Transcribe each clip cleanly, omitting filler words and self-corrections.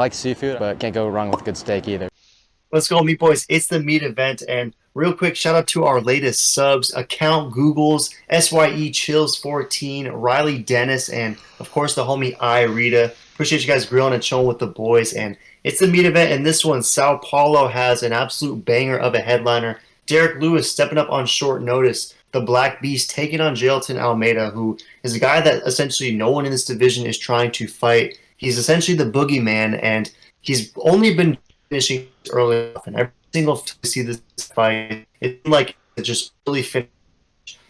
like seafood, but can't go wrong with a good steak either. Let's go, meat boys. It's the meat event. And real quick, shout out to our latest subs account Googles, SYE Chills 14, Riley Dennis, and of course the homie I Rita. Appreciate you guys grilling and chilling with the boys. And it's the meat event. And this one, Sao Paulo has an absolute banger of a headliner. Derrick Lewis stepping up on short notice. The Black Beast taking on Jailton Almeida, who is a guy that essentially no one in this division is trying to fight. He's essentially the boogeyman, and he's only been finishing early enough. And every single time we see this fight, it's like it just really finished.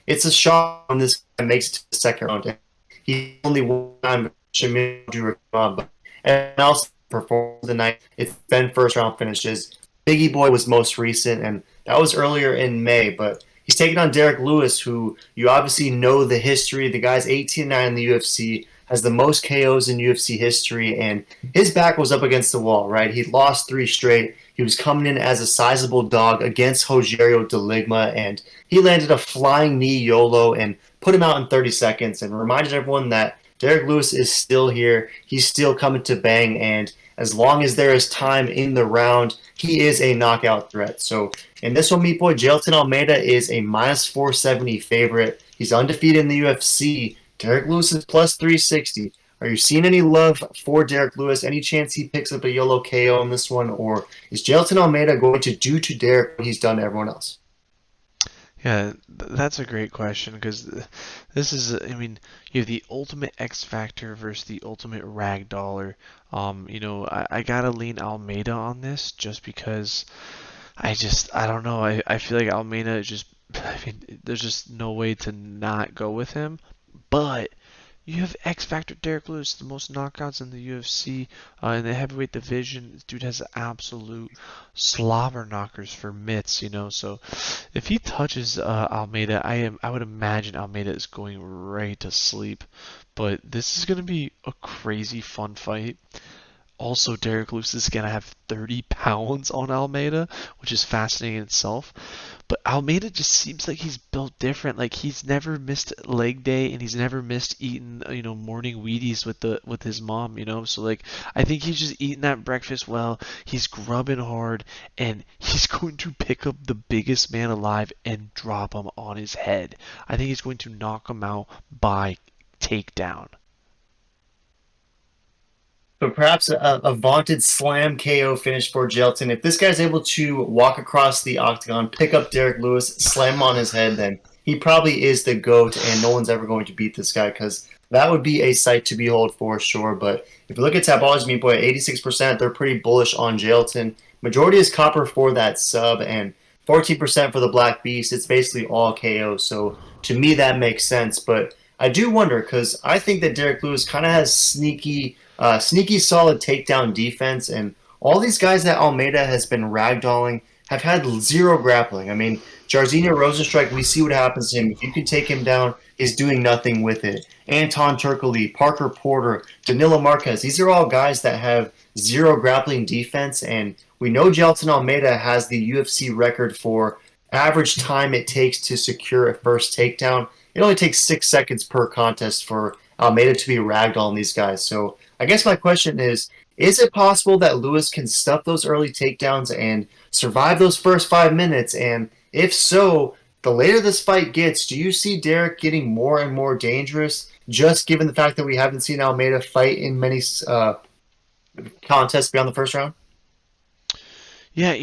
It's a shot when this guy makes it to the second round. And he only one time Shamil but and else performed the night. It's been first round finishes. Biggie Boy was most recent, and that was earlier in May. But he's taking on Derrick Lewis, who you obviously know the history. The guy's 18-9 in the UFC, has the most KOs in UFC history, and his back was up against the wall, right? He lost 3 straight. He was coming in as a sizable dog against Rogerio de Ligma, and he landed a flying knee YOLO and put him out in 30 seconds and reminded everyone that Derrick Lewis is still here. He's still coming to bang, and as long as there is time in the round, he is a knockout threat. So in this one, meat boy, Jailton Almeida is a minus 470 favorite. He's undefeated in the UFC. Derrick Lewis is plus 360. Are you seeing any love for Derrick Lewis? Any chance he picks up a YOLO KO in this one? Or is Jailton Almeida going to do to Derrick what he's done to everyone else? Yeah, that's a great question because this is, I mean, you have the ultimate X Factor versus the ultimate ragdoller. I gotta lean Almeida on this just because I don't know. I feel like Almeida is just, I mean, there's just no way to not go with him. But you have X Factor Derrick Lewis, the most knockouts in the UFC, in the heavyweight division. This dude has absolute slobber knockers for mitts. So if he touches Almeida, I would imagine Almeida is going right to sleep. But this is gonna be a crazy fun fight. Also, Derrick Lewis is going to have 30 pounds on Almeida, which is fascinating in itself. But Almeida just seems like he's built different. Like he's never missed leg day and he's never missed eating, morning Wheaties with his mom. So like I think he's just eating that breakfast well. He's grubbing hard and he's going to pick up the biggest man alive and drop him on his head. I think he's going to knock him out by takedown. But perhaps a vaunted slam KO finish for Jelton. If this guy's able to walk across the octagon, pick up Derrick Lewis, slam him on his head, then he probably is the GOAT, and no one's ever going to beat this guy because that would be a sight to behold for sure. But if you look at Tabology, meat boy, 86%, they're pretty bullish on Jelton. Majority is copper for that sub, and 14% for the Black Beast. It's basically all KO. So to me, that makes sense. But I do wonder because I think that Derrick Lewis kind of has sneaky solid takedown defense, and all these guys that Almeida has been ragdolling have had zero grappling. I mean, Jairzinho Rosenstrike, we see what happens to him. If you can take him down, he's doing nothing with it. Anton Turkoglu, Parker Porter, Danilo Marquez, these are all guys that have zero grappling defense, and we know Jailton Almeida has the UFC record for average time it takes to secure a first takedown. It only takes 6 seconds per contest for Almeida to be ragdolling these guys. So I guess my question is it possible that Lewis can stuff those early takedowns and survive those first 5 minutes? And if so, the later this fight gets, do you see Derrick getting more and more dangerous, just given the fact that we haven't seen Almeida fight in many contests beyond the first round? Yeah,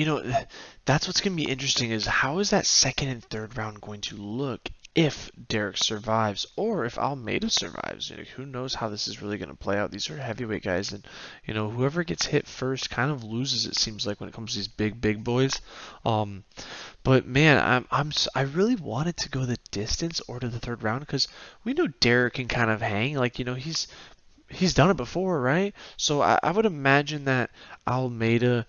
that's what's going to be interesting is how is that second and third round going to look if Derek survives or if Almeida survives. Who knows how this is really going to play out. These are heavyweight guys, and whoever gets hit first kind of loses. It seems like when it comes to these big boys. But man, I really wanted to go the distance or to the third round because we know Derek can kind of hang. Like he's done it before, right? So I would imagine that Almeida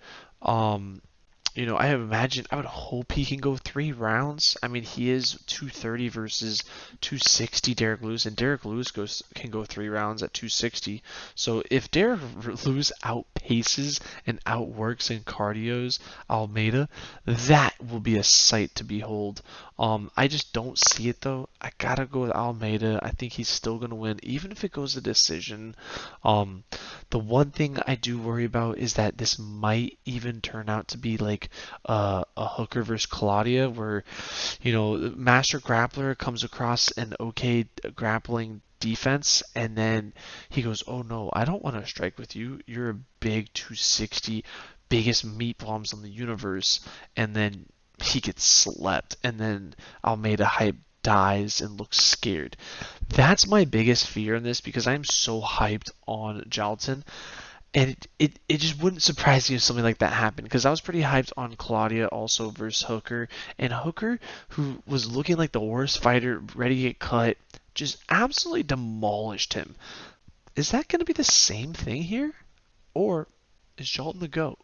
I imagine, I would hope he can go 3 rounds. I mean, he is 230 versus 260 Derrick Lewis, and Derrick Lewis can go 3 rounds at 260. So if Derrick Lewis outpaces and outworks and cardios Almeida, that will be a sight to behold. I just don't see it though. I gotta go with Almeida. I think he's still gonna win, even if it goes to decision. Um, the one thing I do worry about is that this might even turn out to be like a Hooker versus Claudia, where the master grappler comes across an okay grappling defense, and then he goes, "Oh no, I don't want to strike with you. You're a big 260, biggest meat bombs on the universe," and then he gets slept, and then Almeida hype dies and looks scared. That's my biggest fear in this, because I'm so hyped on Jailton. And it just wouldn't surprise me if something like that happened, because I was pretty hyped on Claudia also versus Hooker. And Hooker, who was looking like the worst fighter, ready to get cut, just absolutely demolished him. Is that going to be the same thing here? Or is Jailton the GOAT?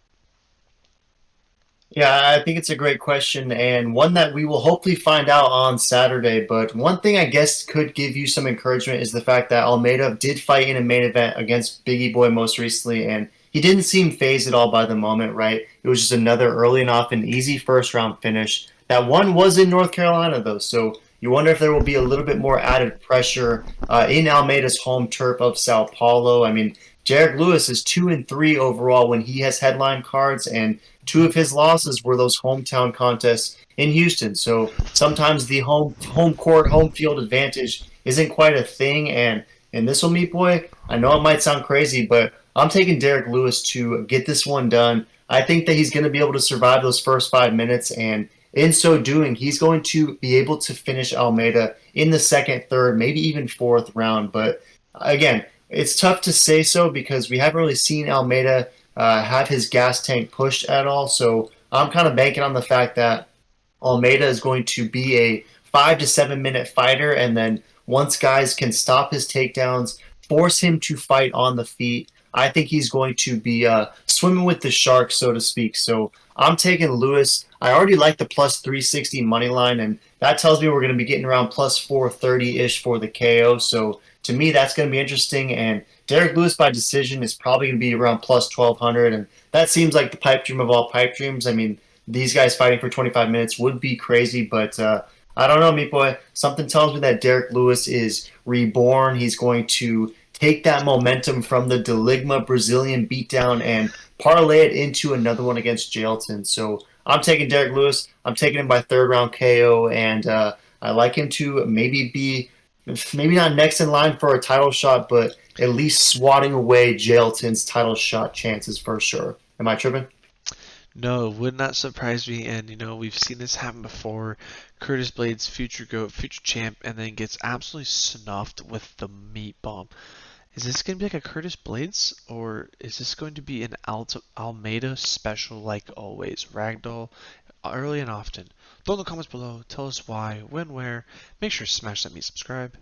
Yeah, I think it's a great question and one that we will hopefully find out on Saturday. But one thing I guess could give you some encouragement is the fact that Almeida did fight in a main event against Biggie Boy most recently, and he didn't seem phased at all by the moment, right? It was just another early and often easy first round finish. That one was in North Carolina, though, so you wonder if there will be a little bit more added pressure in Almeida's home turf of Sao Paulo. I mean, Derrick Lewis is 2-3 overall when he has headline cards, and two of his losses were those hometown contests in Houston. So sometimes the home court, home field advantage isn't quite a thing. And in this one, Meat Boy, I know it might sound crazy, but I'm taking Derrick Lewis to get this one done. I think that he's going to be able to survive those first 5 minutes, and in so doing, he's going to be able to finish Almeida in the second, third, maybe even fourth round. But again, it's tough to say so because we haven't really seen Almeida have his gas tank pushed at all. So I'm kind of banking on the fact that Almeida is going to be a 5 to 7 minute fighter, and then once guys can stop his takedowns, force him to fight on the feet, I think he's going to be swimming with the sharks, so to speak. So I'm taking Lewis. I already like the plus 360 money line, and that tells me we're going to be getting around plus 430 ish for the KO. So to me, that's going to be interesting. And Derrick Lewis by decision is probably going to be around plus 1200, and that seems like the pipe dream of all pipe dreams. I mean, these guys fighting for 25 minutes would be crazy, but I don't know, Meat Boy. Something tells me that Derrick Lewis is reborn. He's going to take that momentum from the Deligma Brazilian beatdown and parlay it into another one against Jailton. So I'm taking Derrick Lewis. I'm taking him by third round KO, and I like him to maybe not next in line for a title shot, but at least swatting away Jailton's title shot chances for sure. Am I tripping? No, would not surprise me. And we've seen this happen before. Curtis Blades, future GOAT, future champ, and then gets absolutely snuffed with the meat bomb. Is this going to be like a Curtis Blades, or is this going to be an Almeida special like always? Ragdoll, early and often. Throw in the comments below. Tell us why, when, where. Make sure to smash that subscribe.